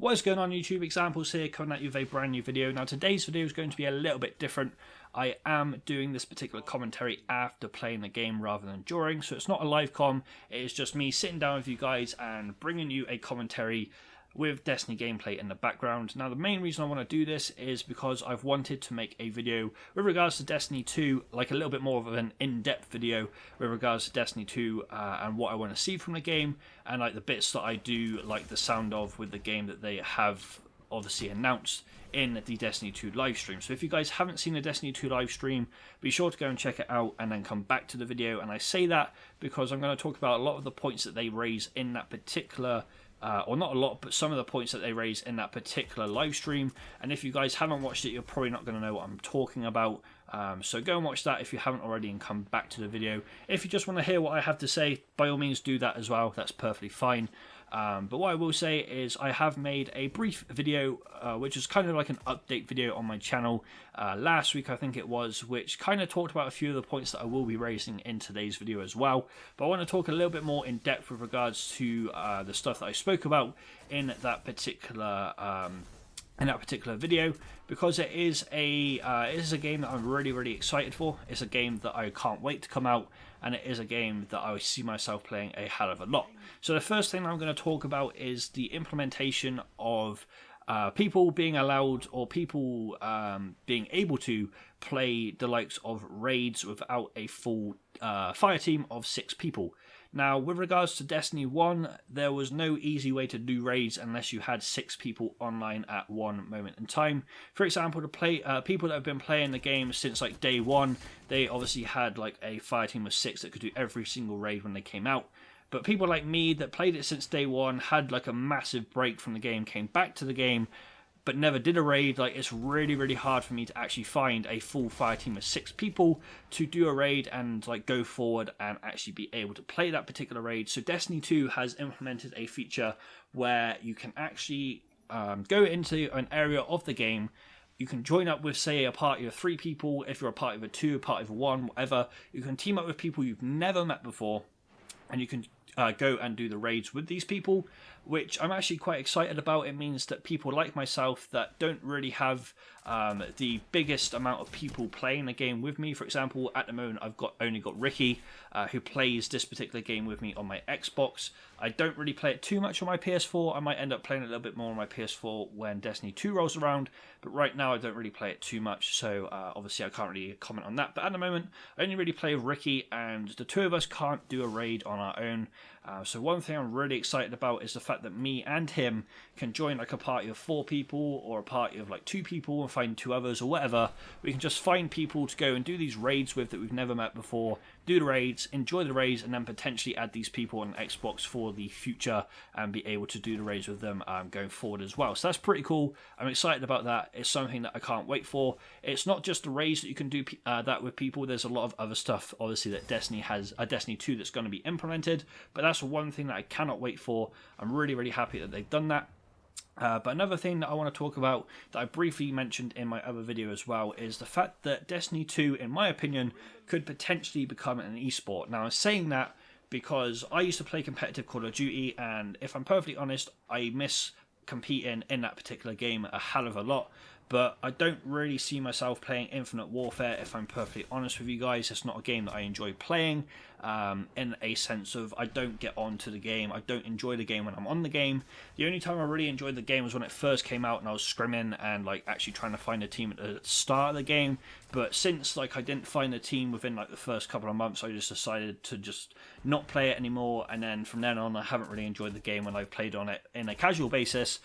What is going on YouTube? Examples here, coming at you with a brand new video. Now today's video is going to be a little bit different. I am doing this particular commentary after playing the game rather than during, so it's not a live com, it is just me sitting down with you guys and bringing you a commentary with Destiny gameplay in the background. Now the main reason I want to do this is because I've wanted to make a video with regards to Destiny 2, like a little bit more of an in-depth video with regards to Destiny 2 and what I want to see from the game, and like the bits that I do like the sound of with the game that they have obviously announced in the Destiny 2 live stream. So if you guys haven't seen the Destiny 2 live stream, be sure to go and check it out and then come back to the video. And I say that because I'm going to talk about a lot of the points that they raise in that particular or not a lot, but some of the points that they raise in that particular live stream. And if you guys haven't watched it, you're probably not going to know what I'm talking about. So go and watch that if you haven't already and come back to the video. If you just want to hear what I have to say, by all means do that as well. That's perfectly fine. But what I will say is I have made a brief video, which is kind of like an update video on my channel last week, I think it was, which kind of talked about a few of the points that I will be raising in today's video as well. But I want to talk a little bit more in depth with regards to the stuff that I spoke about in that particular video, because it is a game that I'm really excited for. It's a game that I can't wait to come out, and it is a game that I see myself playing a hell of a lot. So the first thing I'm going to talk about is the implementation of people being allowed, or people being able to play the likes of raids without a full fire team of 6 people. Now, with regards to Destiny 1, there was no easy way to do raids unless you had 6 people online at one moment in time. For example, to play people that have been playing the game since like day 1, they obviously had like a fire team of 6 that could do every single raid when they came out. But people like me that played it since day 1, had like a massive break from the game, came back to the game, but never did a raid. Like, it's really hard for me to actually find a full fire team of 6 people to do a raid and like go forward and actually be able to play that particular raid. So Destiny 2 has implemented a feature where you can actually go into an area of the game. You can join up with, say, a party of 3 people. If you're a party of a 2, a party of a 1, whatever, you can team up with people you've never met before, and you can go and do the raids with these people, which I'm actually quite excited about. It means that people like myself that don't really have the biggest amount of people playing the game with me. For example, at the moment I've only got Ricky, who plays this particular game with me on my Xbox. I don't really play it too much on my PS4. I might end up playing it a little bit more on my PS4 when Destiny 2 rolls around, but right now I don't really play it too much, so obviously I can't really comment on that. But at the moment I only really play with Ricky, and the 2 of us can't do a raid on our own. So one thing I'm really excited about is the fact that me and him can join like a party of 4 people or a party of like 2 people and find 2 others or whatever. We can just find people to go and do these raids with that we've never met before, do the raids, enjoy the raids, and then potentially add these people on Xbox for the future and be able to do the raids with them going forward as well. So that's pretty cool. I'm excited about that. It's something that I can't wait for. It's not just the raids that you can do that with people. There's a lot of other stuff obviously that Destiny has, Destiny 2, that's going to be implemented, but that's one thing that I cannot wait for. I'm really happy that they've done that. But another thing that I want to talk about that I briefly mentioned in my other video as well is the fact that Destiny 2, in my opinion, could potentially become an esport. Now, I'm saying that because I used to play competitive Call of Duty, and if I'm perfectly honest, I miss competing in that particular game a hell of a lot. But I don't really see myself playing Infinite Warfare, if I'm perfectly honest with you guys. It's not a game that I enjoy playing, in a sense of I don't get onto the game. I don't enjoy the game when I'm on the game. The only time I really enjoyed the game was when it first came out and I was scrimming and like actually trying to find a team at the start of the game. But since like I didn't find a team within like the first couple of months, I just decided to just not play it anymore. And then from then on, I haven't really enjoyed the game when I've played on it in a casual basis.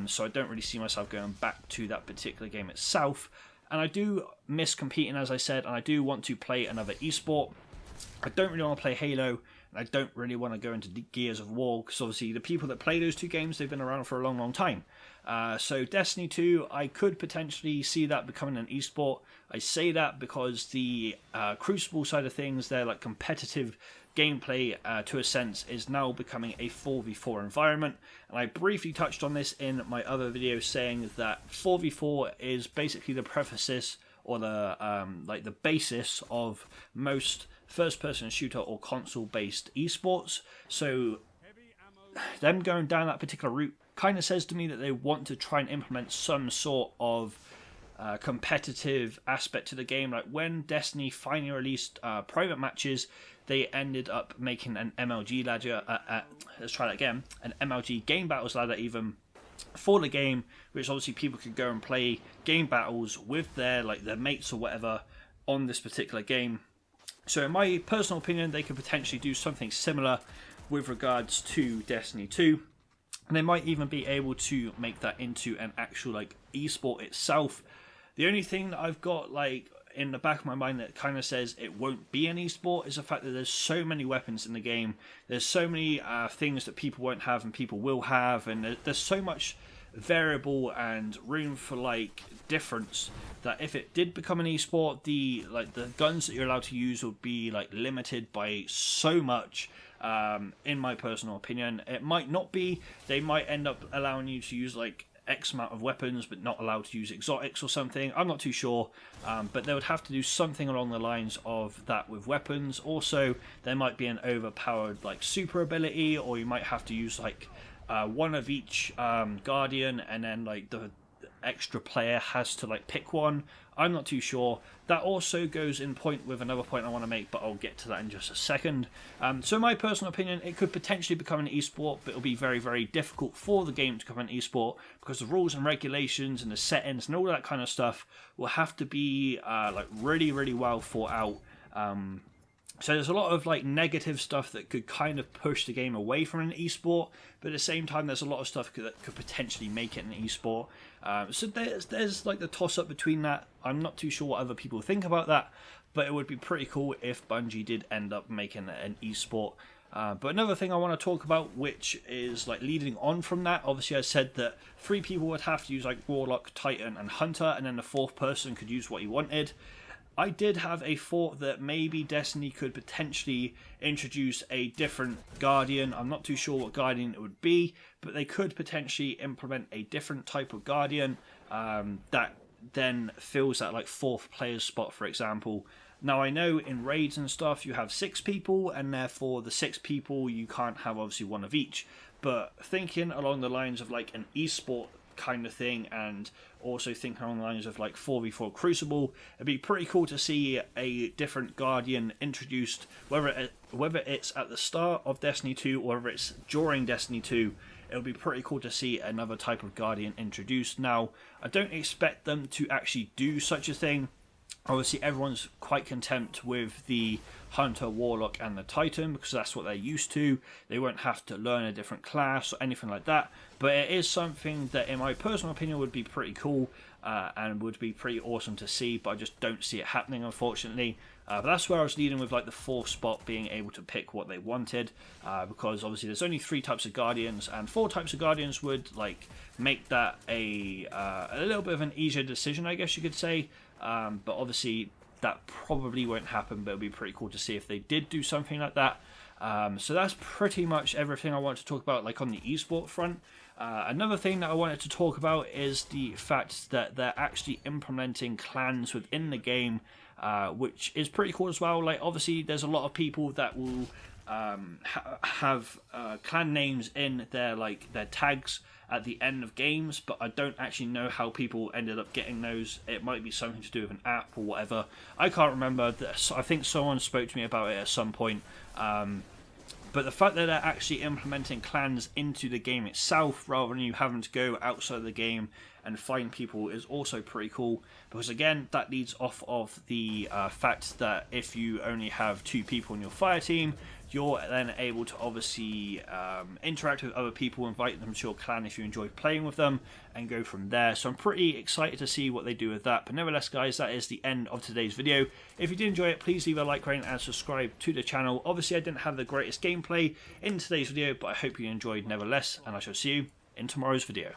So I don't really see myself going back to that particular game itself. And I do miss competing, as I said, and I do want to play another esport. I don't really want to play Halo, and I don't really want to go into Gears of War, because obviously the people that play those 2 games, they've been around for a long time. So Destiny 2, I could potentially see that becoming an esport. I say that because the Crucible side of things, their like competitive gameplay to a sense is now becoming a 4v4 environment, and I briefly touched on this in my other video, saying that 4v4 is basically the preface or the like the basis of most first-person shooter or console-based esports. So them going down that particular route kind of says to me that they want to try and implement some sort of competitive aspect to the game. Like when Destiny finally released private matches, they ended up making an MLG ladder. Let's try that again. An MLG game battles ladder even for the game, which obviously people could go and play game battles with their mates or whatever on this particular game. So in my personal opinion, they could potentially do something similar with regards to Destiny 2. And they might even be able to make that into an actual esport itself. The only thing that I've got in the back of my mind that kind of says it won't be an esport is the fact that there's so many weapons in the game. There's so many things that people won't have and people will have, and there's so much variable and room for difference that if it did become an esport, the guns that you're allowed to use would be limited by so much. In my personal opinion, it might not be. They might end up allowing you to use X amount of weapons but not allowed to use exotics or something. I'm not too sure, but they would have to do something along the lines of that with weapons. Also, there might be an overpowered super ability, or you might have to use one of each guardian, and then the extra player has to pick one. I'm not too sure. That also goes in point with another point I want to make, but I'll get to that in just a second. So in my personal opinion, it could potentially become an esport, but it'll be very, very difficult for the game to become an esport because the rules and regulations and the settings and all that kind of stuff will have to be really, really well thought out. So there's a lot of negative stuff that could kind of push the game away from an esport, but at the same time there's a lot of stuff that could potentially make it an esport. So there's the toss up between that. I'm not too sure what other people think about that, but it would be pretty cool if Bungie did end up making it an esport. But another thing I want to talk about, which is leading on from that, obviously I said that 3 people would have to use Warlock, Titan and Hunter, and then the 4th person could use what he wanted. I did have a thought that maybe Destiny could potentially introduce a different Guardian. I'm not too sure what Guardian it would be, but they could potentially implement a different type of Guardian that then fills that 4th player's spot, for example. Now, I know in raids and stuff you have 6 people, and therefore the 6 people you can't have obviously one of each. But thinking along the lines of an esport kind of thing, and also thinking along the lines of 4v4 Crucible, it'd be pretty cool to see a different Guardian introduced, whether it's at the start of Destiny 2 or whether it's during Destiny 2. It would be pretty cool to see another type of Guardian introduced. Now, I don't expect them to actually do such a thing. Obviously, everyone's quite content with the Hunter, Warlock and the Titan because that's what they're used to. They won't have to learn a different class or anything like that. But it is something that, in my personal opinion, would be pretty cool and would be pretty awesome to see. But I just don't see it happening, unfortunately. But that's where I was leading with the 4th spot being able to pick what they wanted. Because obviously there's only 3 types of Guardians, and 4 types of Guardians would make that a little bit of an easier decision, I guess you could say. But obviously that probably won't happen, but it'll be pretty cool to see if they did do something like that. So that's pretty much everything I wanted to talk about on the esport front. Another thing that I wanted to talk about is the fact that they're actually implementing clans within the game, which is pretty cool as well. Obviously there's a lot of people that will have clan names in their tags at the end of games, but I don't actually know how people ended up getting those. It might be something to do with an app or whatever. I can't remember. I think someone spoke to me about it at some point. But the fact that they're actually implementing clans into the game itself rather than you having to go outside the game and find people is also pretty cool, because again that leads off of the fact that if you only have 2 people in your fire team, you're then able to obviously interact with other people, invite them to your clan if you enjoy playing with them, and go from there. So I'm pretty excited to see what they do with that. But nevertheless, guys, that is the end of today's video. If you did enjoy it, please leave a like, rating and subscribe to the channel. Obviously I didn't have the greatest gameplay in today's video, but I hope you enjoyed nevertheless, and I shall see you in tomorrow's video.